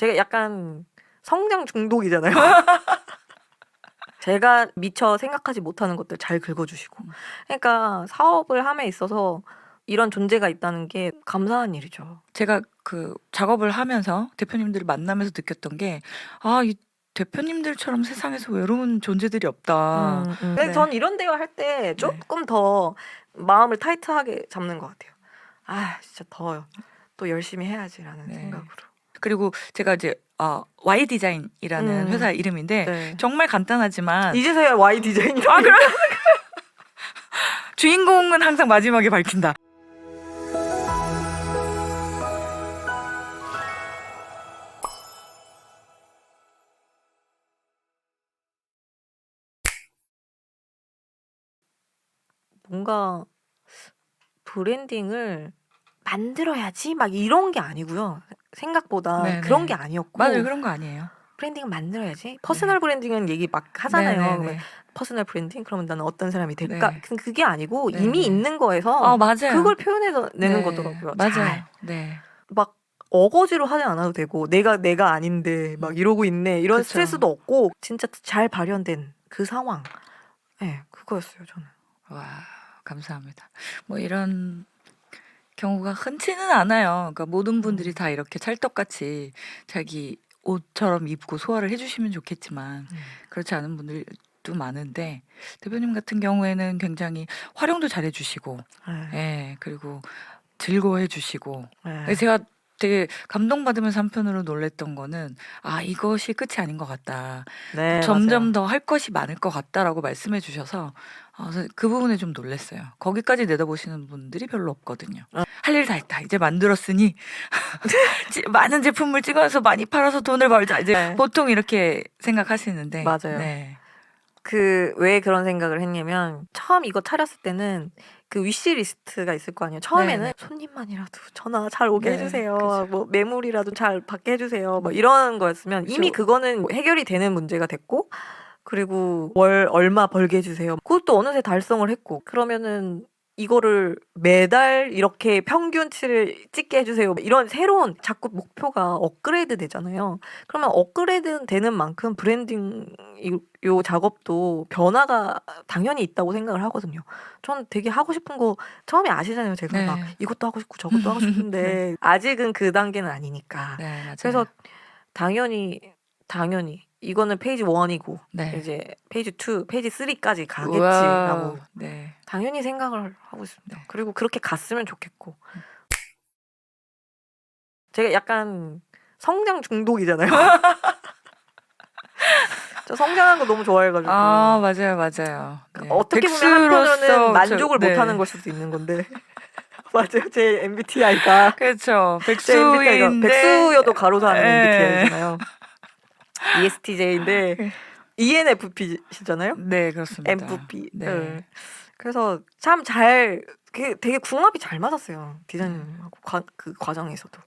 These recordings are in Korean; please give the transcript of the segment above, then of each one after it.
제가 약간 성장 중독이잖아요. 제가 미처 생각하지 못하는 것들 잘 긁어주시고. 그러니까 사업을 함에 있어서 이런 존재가 있다는 게 감사한 일이죠. 제가 그 작업을 하면서 대표님들을 만나면서 느꼈던 게, 이 대표님들처럼 세상에서 외로운 존재들이 없다. 근데 네. 전 이런 대화 할 때 네. 조금 더 마음을 타이트하게 잡는 것 같아요. 진짜 더 또 열심히 해야지라는 네. 생각으로. 그리고 제가 이제 Y 디자인이라는 회사 이름인데 네. 정말 간단하지만 이제서야 Y 디자인이라고. 그래? 주인공은 항상 마지막에 밝힌다. 뭔가 브랜딩을 만들어야지 막 이런 게 아니고요. 생각보다 네네. 그런 게 아니었고. 맞아요, 그런 거 아니에요. 브랜딩을 만들어야지. 퍼스널 브랜딩은 얘기 막 하잖아요. 그러면 퍼스널 브랜딩? 그러면 나는 어떤 사람이 될까? 네. 그게 아니고 네네. 이미 있는 거에서 맞아요. 그걸 표현해서 내는 네. 거더라고요. 맞아요. 잘. 네. 막 어거지로 하지 않아도 되고 내가 아닌데 막 이러고 있네 이런 그쵸. 스트레스도 없고 진짜 잘 발현된 그 상황. 네, 그거였어요 저는. 와, 감사합니다. 뭐 이런 경우가 흔치는 않아요. 그러니까 모든 분들이 다 이렇게 찰떡같이 자기 옷처럼 입고 소화를 해주시면 좋겠지만 그렇지 않은 분들도 많은데 대표님 같은 경우에는 굉장히 활용도 잘해주시고, 예, 그리고 즐거워해주시고. 제가 되게 감동받으면서 한편으로 놀랬던 거는 이것이 끝이 아닌 것 같다. 네, 점점 맞아요. 더 할 것이 많을 것 같다라고 말씀해 주셔서 그래서 그 부분에 좀 놀랐어요. 거기까지 내다보시는 분들이 별로 없거든요. 할 일 다 했다. 이제 만들었으니 많은 제품을 찍어서 많이 팔아서 돈을 벌자. 이제 네. 보통 이렇게 생각하시는데. 맞아요. 네. 왜 그런 생각을 했냐면 처음 이거 차렸을 때는 그 위시리스트가 있을 거 아니에요. 처음에는 네네. 손님만이라도 전화 잘 오게 네, 해주세요. 그죠. 뭐 매물이라도 잘 받게 해주세요. 뭐 이런 거였으면 이미 그죠. 그거는 해결이 되는 문제가 됐고, 그리고 월 얼마 벌게 해주세요. 그것도 어느새 달성을 했고, 그러면은 이거를 매달 이렇게 평균치를 찍게 해주세요. 이런 새로운 자꾸 목표가 업그레이드 되잖아요. 그러면 업그레이드 되는 만큼 브랜딩 요 작업도 변화가 당연히 있다고 생각을 하거든요. 저는 되게 하고 싶은 거 처음에 아시잖아요. 제가 네. 막 이것도 하고 싶고 저것도 하고 싶은데 네. 아직은 그 단계는 아니니까. 네, 맞아요. 그래서 당연히 이거는 페이지 1이고 네. 이제 페이지 2, 페이지 3까지 우와, 가겠지라고 네. 당연히 생각을 하고 있습니다. 네. 그리고 그렇게 갔으면 좋겠고. 제가 약간 성장 중독이잖아요. 저 성장하는 거 너무 좋아해가지고. 맞아요. 네. 어떻게 보면 한편으로는 만족을 못하는 걸 수도 있는 건데. 맞아요. 제 MBTI가. 그렇죠. 제 MBTI가 백수인데 백수여도 가로서 하는 예. MBTI잖아요. ESTJ인데 ENFP시잖아요. 네, 그렇습니다. MFP. 네. 그래서 참 되게 궁합이 잘 맞았어요. 디자인하고 그 과정에서도.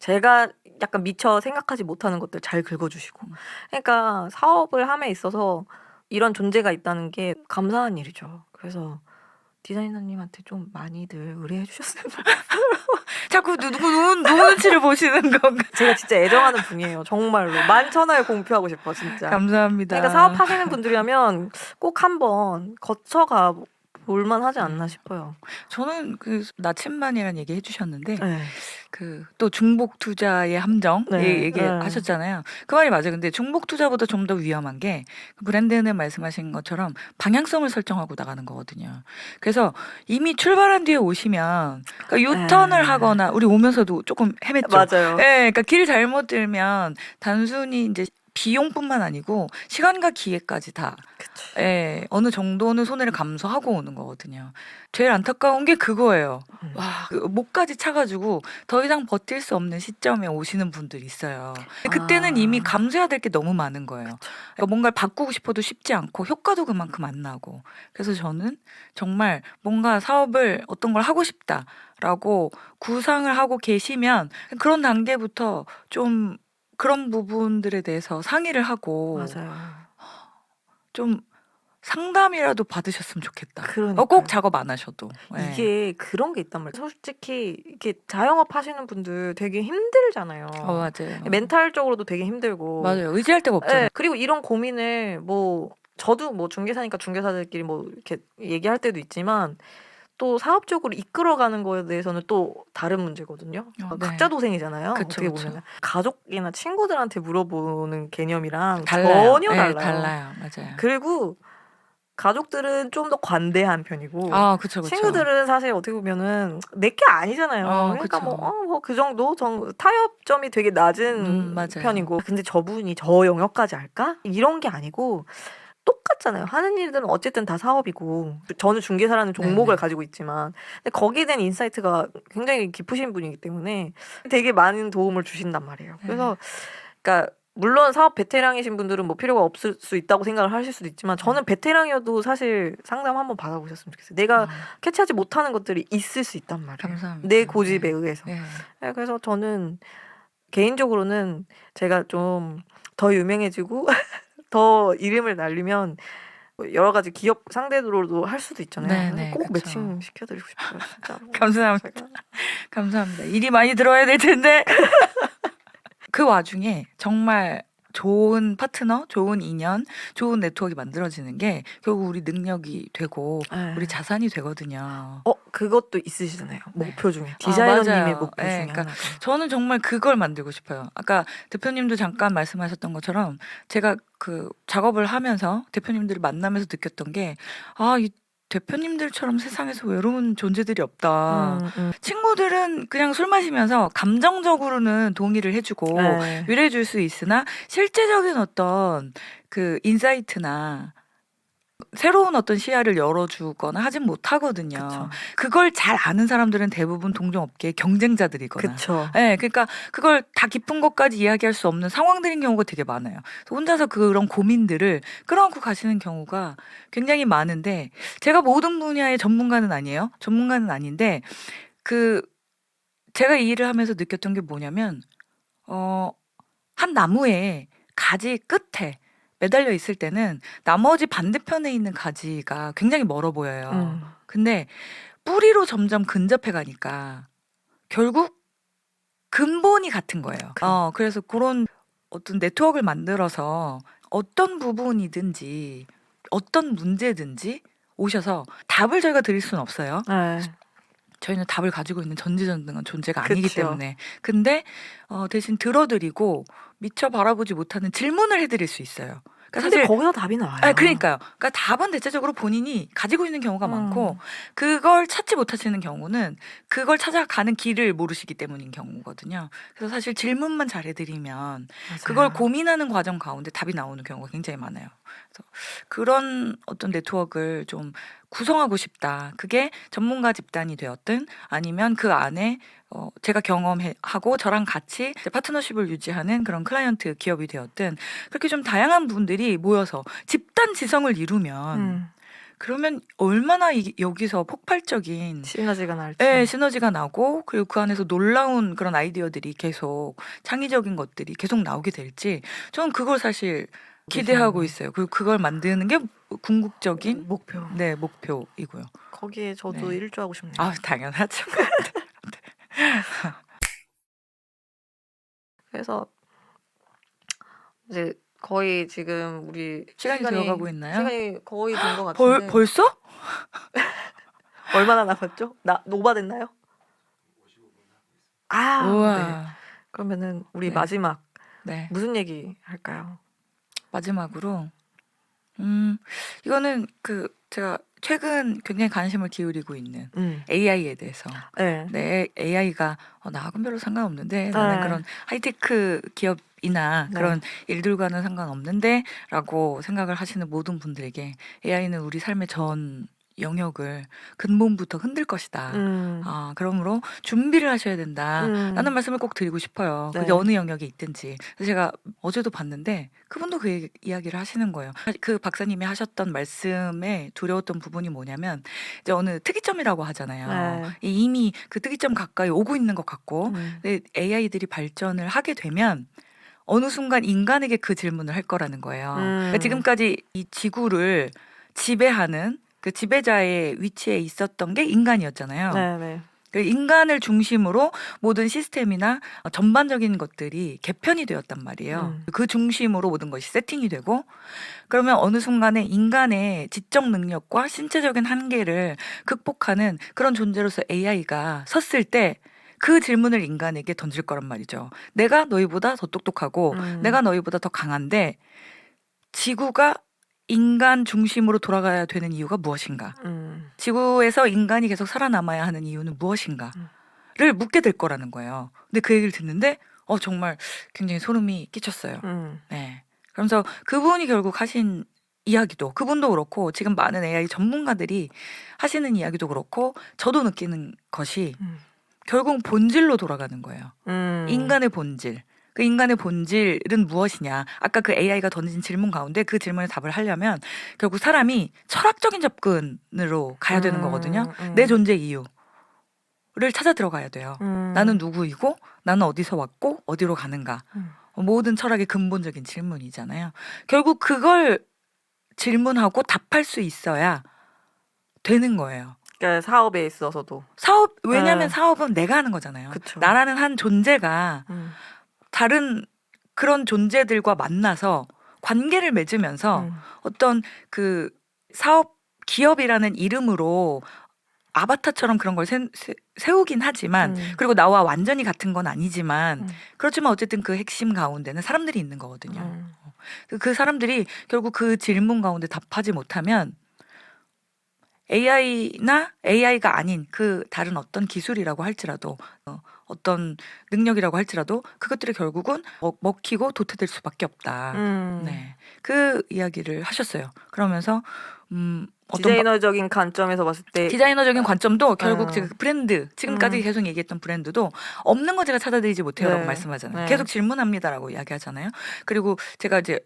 제가 약간 미처 생각하지 못하는 것들 잘 긁어주시고. 그러니까 사업을 함에 있어서 이런 존재가 있다는 게 감사한 일이죠. 그래서 디자이너님한테 좀 많이들 의뢰해 주셨으면 좋겠어요. 자꾸 누구 눈치를 보시는 건가? 제가 진짜 애정하는 분이에요. 정말로. 만천하에 공표하고 싶어 진짜. 감사합니다. 그러니까 사업하시는 분들이라면 꼭 한번 거쳐가 볼만하지 않나 싶어요. 저는 그 나침반이라는 얘기 해주셨는데 네. 그 또 중복 투자의 함정 얘기하셨잖아요. 그 말이 맞아요. 근데 중복 투자보다 좀 더 위험한 게 브랜드는 말씀하신 것처럼 방향성을 설정하고 나가는 거거든요. 그래서 이미 출발한 뒤에 오시면 그러니까 유턴을 하거나 우리 오면서도 조금 헤맸죠. 맞아요. 네, 그러니까 길 잘못 들면 단순히 이제 비용뿐만 아니고 시간과 기회까지 다 어느 정도는 손해를 감수하고 오는 거거든요. 제일 안타까운 게 그거예요. 그 목까지 차가지고 더 이상 버틸 수 없는 시점에 오시는 분들이 있어요. 근데 그때는 이미 감수해야 될 게 너무 많은 거예요. 그러니까 뭔가를 바꾸고 싶어도 쉽지 않고 효과도 그만큼 안 나고. 그래서 저는 정말 뭔가 사업을 어떤 걸 하고 싶다라고 구상을 하고 계시면 그런 단계부터 좀 그런 부분들에 대해서 상의를 하고 맞아요. 좀 상담이라도 받으셨으면 좋겠다. 그러니까요. 꼭 작업 안 하셔도. 예. 이게 그런 게 있단 말이에요. 솔직히 이렇게 자영업 하시는 분들 되게 힘들잖아요. 맞아요. 멘탈적으로도 되게 힘들고. 맞아요. 의지할 데가 없잖아요. 예. 그리고 이런 고민을 뭐 저도 뭐 중개사니까 중개사들끼리 뭐 이렇게 얘기할 때도 있지만 또 사업적으로 이끌어가는 거에 대해서는 또 다른 문제거든요. 네. 각자 도생이잖아요. 그쵸, 어떻게 그쵸. 보면 가족이나 친구들한테 물어보는 개념이랑 달라요. 전혀 예, 달라요. 달라요. 맞아요. 그리고 가족들은 좀 더 관대한 편이고 아, 그쵸, 그쵸. 친구들은 사실 어떻게 보면은 내게 아니잖아요. 그러니까 그쵸. 뭐 그 정도 타협점이 되게 낮은 맞아요. 편이고 근데 저분이 저 영역까지 할까? 이런 게 아니고 똑같잖아요. 하는 일들은 어쨌든 다 사업이고 저는 중개사라는 종목을 네네. 가지고 있지만 근데 거기에 대한 인사이트가 굉장히 깊으신 분이기 때문에 되게 많은 도움을 주신단 말이에요. 그래서 그러니까 물론 사업 베테랑이신 분들은 뭐 필요가 없을 수 있다고 생각을 하실 수도 있지만 저는 베테랑이어도 사실 상담 한번 받아보셨으면 좋겠어요. 내가 캐치하지 못하는 것들이 있을 수 있단 말이에요. 감사합니다. 내 고집에 의해서. 예. 네, 그래서 저는 개인적으로는 제가 좀 더 유명해지고 더 이름을 날리면 여러 가지 기업 상대로도 할 수도 있잖아요. 네네, 꼭 그쵸. 매칭 시켜드리고 싶어요. 진짜로. 감사합니다. 제가. 감사합니다. 일이 많이 들어야 될 텐데. 그 와중에 정말 좋은 파트너, 좋은 인연, 좋은 네트워크가 만들어지는 게 결국 우리 능력이 되고 우리 자산이 되거든요. 그것도 있으시잖아요. 목표 중에. 맞아요. 디자이너님의 목표 예, 중에 그러니까 하나가. 저는 정말 그걸 만들고 싶어요. 아까 대표님도 잠깐 말씀하셨던 것처럼 제가 그 작업을 하면서 대표님들을 만나면서 느꼈던 게 이 대표님들처럼 세상에서 외로운 존재들이 없다. 친구들은 그냥 술 마시면서 감정적으로는 동의를 해주고 네. 위로해 줄 수 있으나 실제적인 어떤 그 인사이트나 새로운 어떤 시야를 열어주거나 하진 못하거든요. 그쵸. 그걸 잘 아는 사람들은 대부분 동종업계의 경쟁자들이거나. 그쵸. 네, 그러니까 그걸 다 깊은 것까지 이야기할 수 없는 상황들인 경우가 되게 많아요. 그래서 혼자서 그런 고민들을 끌어안고 가시는 경우가 굉장히 많은데 제가 모든 분야의 전문가는 아니에요. 전문가는 아닌데 제가 이 일을 하면서 느꼈던 게 뭐냐면 한 나무의 가지 끝에 매달려 있을 때는 나머지 반대편에 있는 가지가 굉장히 멀어 보여요. 근데 뿌리로 점점 근접해 가니까 결국 근본이 같은 거예요. 그래서 그런 어떤 네트워크를 만들어서 어떤 부분이든지 어떤 문제든지 오셔서 답을 저희가 드릴 수는 없어요. 네. 저희는 답을 가지고 있는 전지전능한 존재가 아니기 그쵸. 때문에. 근데 대신 들어드리고 미처 바라보지 못하는 질문을 해드릴 수 있어요. 그러니까 근데 사실 거기서 답이 나와요. 그러니까요. 그러니까 답은 대체적으로 본인이 가지고 있는 경우가 많고 음. 그걸 찾지 못하시는 경우는 그걸 찾아가는 길을 모르시기 때문인 경우거든요. 그래서 사실 질문만 잘 해드리면 맞아요. 그걸 고민하는 과정 가운데 답이 나오는 경우가 굉장히 많아요. 그래서 그런 어떤 네트워크를 좀 구성하고 싶다. 그게 전문가 집단이 되었든 아니면 그 안에 제가 경험하고 저랑 같이 이제 파트너십을 유지하는 그런 클라이언트 기업이 되었든 그렇게 좀 다양한 분들이 모여서 집단 지성을 이루면 그러면 얼마나 여기서 폭발적인 시너지가 날지. 시너지가 나고 그리고 그 안에서 놀라운 그런 아이디어들이 계속 창의적인 것들이 계속 나오게 될지 저는 그걸 사실 기대하고 있어요. 그리고 그걸 만드는 게 궁극적인 목표. 네, 목표이고요. 거기에 저도 네. 일조하고 싶네요. 당연하죠. 그래서 이제 거의 지금 우리 시간이 되어가고 있나요? 시간이 거의 된 것 같은데. 벌써? 얼마나 남았죠? 오바됐나요? 네. 우와. 그러면은 우리 네. 마지막 네. 무슨 얘기 할까요? 마지막으로 이거는 제가 최근 굉장히 관심을 기울이고 있는 AI에 대해서. 네. 네, AI가 나하고는 별로 상관없는데 나는 그런 하이테크 기업이나 그런 일들과는 상관없는데 라고 생각을 하시는 모든 분들에게 AI는 우리 삶의 전 영역을 근본부터 흔들 것이다. 그러므로 준비를 하셔야 된다. 라는 말씀을 꼭 드리고 싶어요. 그게 네. 어느 영역에 있든지. 그래서 제가 어제도 봤는데 그분도 그 이야기를 하시는 거예요. 그 박사님이 하셨던 말씀에 두려웠던 부분이 뭐냐면 이제 어느 특이점이라고 하잖아요. 네. 이미 그 특이점 가까이 오고 있는 것 같고 근데 AI들이 발전을 하게 되면 어느 순간 인간에게 그 질문을 할 거라는 거예요. 그러니까 지금까지 이 지구를 지배하는 그 지배자의 위치에 있었던 게 인간이었잖아요. 네네. 그 인간을 중심으로 모든 시스템이나 전반적인 것들이 개편이 되었단 말이에요. 그 중심으로 모든 것이 세팅이 되고 그러면 어느 순간에 인간의 지적 능력과 신체적인 한계를 극복하는 그런 존재로서 AI가 섰을 때 그 질문을 인간에게 던질 거란 말이죠. 내가 너희보다 더 똑똑하고 내가 너희보다 더 강한데 지구가 인간 중심으로 돌아가야 되는 이유가 무엇인가? 지구에서 인간이 계속 살아남아야 하는 이유는 무엇인가?를 묻게 될 거라는 거예요. 근데 그 얘기를 듣는데 정말 굉장히 소름이 끼쳤어요. 네. 그러면서 그분이 결국 하신 이야기도 그분도 그렇고 지금 많은 AI 전문가들이 하시는 이야기도 그렇고 저도 느끼는 것이 결국 본질로 돌아가는 거예요. 인간의 본질. 그 인간의 본질은 무엇이냐? 아까 그 AI가 던진 질문 가운데 그 질문에 답을 하려면 결국 사람이 철학적인 접근으로 가야 되는 거거든요. 내 존재 이유를 찾아 들어가야 돼요. 나는 누구이고 나는 어디서 왔고 어디로 가는가? 모든 철학의 근본적인 질문이잖아요. 결국 그걸 질문하고 답할 수 있어야 되는 거예요. 그러니까 사업에 있어서도. 왜냐하면 사업은 내가 하는 거잖아요. 그쵸. 나라는 한 존재가 다른 그런 존재들과 만나서 관계를 맺으면서 어떤 그 사업 기업이라는 이름으로 아바타처럼 그런 걸 세우긴 하지만 그리고 나와 완전히 같은 건 아니지만 그렇지만 어쨌든 그 핵심 가운데는 사람들이 있는 거거든요. 그 사람들이 결국 그 질문 가운데 답하지 못하면 AI나 AI가 아닌 그 다른 어떤 기술이라고 할지라도 어떤 능력이라고 할지라도 그것들이 결국은 먹히고 도태될 수밖에 없다. 네, 그 이야기를 하셨어요. 그러면서 디자이너적인 관점에서 봤을 때 디자이너적인 관점도 결국 제가 브랜드 지금까지 계속 얘기했던 브랜드도 없는 거 제가 찾아드리지 못해요라고 네. 말씀하잖아요. 네. 계속 질문합니다라고 이야기하잖아요. 그리고 제가 이제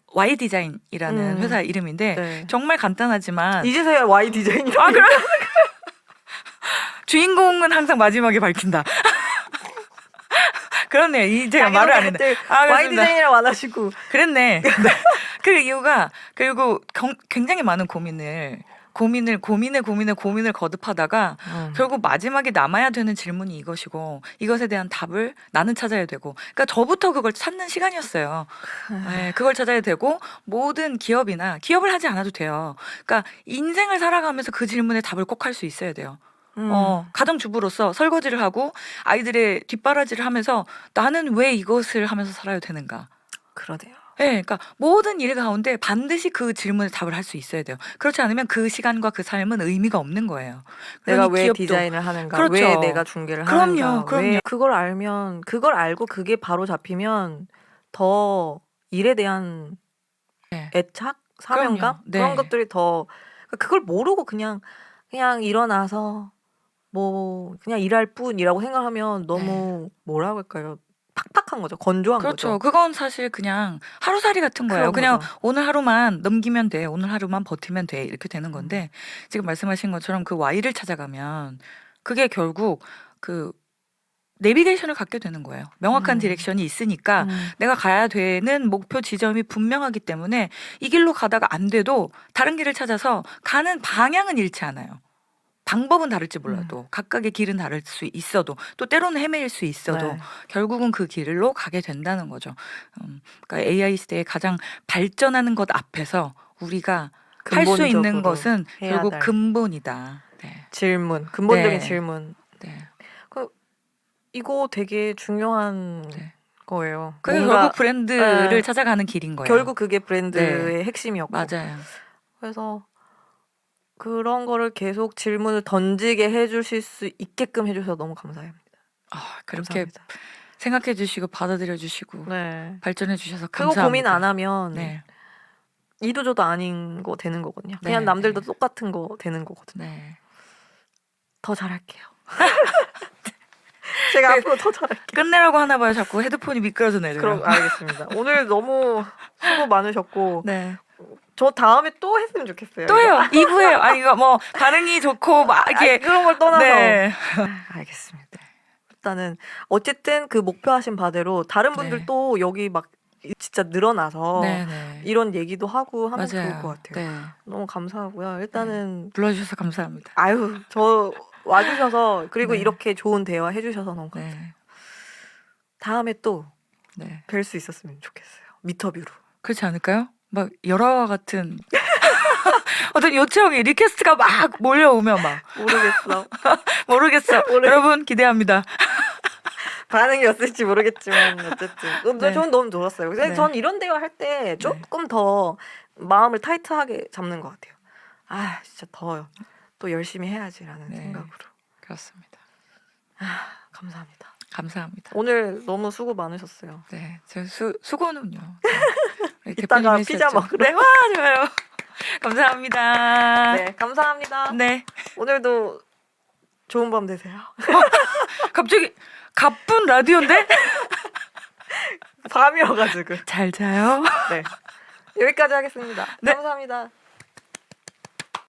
Y 디자인이라는 회사 이름인데 네. 정말 간단하지만 이제서야 Y 디자인이라고. 아, 그래? 주인공은 항상 마지막에 밝힌다. 그렇네요. 제가 말을 안 했네. Y 그렇습니다. 디자인이라고 안 하시고. 그랬네. 네. 그 이유가 결국 굉장히 많은 고민을 거듭하다가 결국 마지막에 남아야 되는 질문이 이것이고 이것에 대한 답을 나는 찾아야 되고 그러니까 저부터 그걸 찾는 시간이었어요. 네, 그걸 찾아야 되고 모든 기업을 하지 않아도 돼요. 그러니까 인생을 살아가면서 그 질문에 답을 꼭 할 수 있어야 돼요. 가정주부로서 설거지를 하고 아이들의 뒷바라지를 하면서 나는 왜 이것을 하면서 살아야 되는가? 그러네요. 네, 그러니까 모든 일 가운데 반드시 그 질문에 답을 할 수 있어야 돼요. 그렇지 않으면 그 시간과 그 삶은 의미가 없는 거예요. 내가 그러니 왜 기업도 디자인을 하는가? 그렇죠. 왜 내가 중개를 그럼요, 하는가? 그럼요. 왜 그걸 알고 그게 바로 잡히면 더 일에 대한 네. 애착, 사명감 그럼요. 네. 그런 것들이 더 그걸 모르고 그냥 일어나서 뭐 그냥 일할 뿐이라고 생각하면 너무 뭐라고 할까요? 팍팍한 거죠. 건조한 그렇죠. 거죠. 그건 사실 그냥 하루살이 같은 거예요. 그런 그냥 거죠. 오늘 하루만 넘기면 돼. 오늘 하루만 버티면 돼. 이렇게 되는 건데 지금 말씀하신 것처럼 그 Y를 찾아가면 그게 결국 그 내비게이션을 갖게 되는 거예요. 명확한 디렉션이 있으니까 내가 가야 되는 목표 지점이 분명하기 때문에 이 길로 가다가 안 돼도 다른 길을 찾아서 가는 방향은 잃지 않아요. 방법은 다를지 몰라도 각각의 길은 다를 수 있어도 또 때로는 헤매일 수 있어도 네. 결국은 그 길로 가게 된다는 거죠. 그러니까 AI 시대에 가장 발전하는 것 앞에서 우리가 할 수 있는 근본적으로 것은 해야 결국 될 근본이다. 네. 근본적인 네. 질문. 네. 이거 되게 중요한 네. 거예요. 그게 뭔가 결국 브랜드를 네. 찾아가는 길인 거예요. 결국 그게 브랜드의 핵심이었고. 맞아요. 그래서 그런 거를 계속 질문을 던지게 해주실 수 있게끔 해주셔서 너무 감사합니다. 그렇게 감사합니다. 생각해 주시고 받아들여 주시고 네. 발전해 주셔서 그거 감사합니다. 고민 안 하면 네. 이도저도 아닌 거 되는 거거든요. 네, 그냥 남들도 네. 똑같은 거 되는 거거든요. 네. 더 잘할게요. 제가 앞으로 더 잘할게요. 끝내라고 하나 봐요. 자꾸 헤드폰이 미끄러져 내려요. 그럼 알겠습니다. 오늘 너무 수고 많으셨고 네. 저 다음에 또 했으면 좋겠어요. 또 해요. 2부 해요. 이거 뭐 반응이 좋고 막 이렇게 그런 걸 떠나서 네. 알겠습니다. 일단은 어쨌든 그 목표하신 바대로 다른 분들 네. 또 여기 막 진짜 늘어나서 네네. 이런 얘기도 하고 하면 좋을 것 맞아요. 같아요. 네. 너무 감사하고요. 일단은 불러주셔서 감사합니다. 아유 저 와주셔서 그리고 네. 이렇게 좋은 대화 해주셔서 너무 감사해요. 네. 다음에 또 네. 뵐 수 있었으면 좋겠어요. 미터뷰로. 그렇지 않을까요? 막 열화와 같은 어떤 요청이 리퀘스트가 막 몰려오면 막 모르겠어. 모르겠어. 여러분 기대합니다. 반응이 없을지 모르겠지만 어쨌든 네. 저는 너무 좋았어요. 근데 네. 전 이런 대화 할 때 조금 더 마음을 타이트하게 잡는 것 같아요. 아 진짜 더 또 열심히 해야지라는 네. 생각으로. 그렇습니다. 감사합니다. 감사합니다. 오늘 너무 수고 많으셨어요. 네, 제 수고는요. 네. 이따가 대표님이 피자 해주셨죠. 먹으러. 네, 와 좋아요. 감사합니다. 네, 감사합니다. 네. 오늘도 좋은 밤 되세요. 갑자기 가쁜 라디오인데? 밤이어가지고. 잘 자요. 네, 여기까지 하겠습니다. 네. 감사합니다.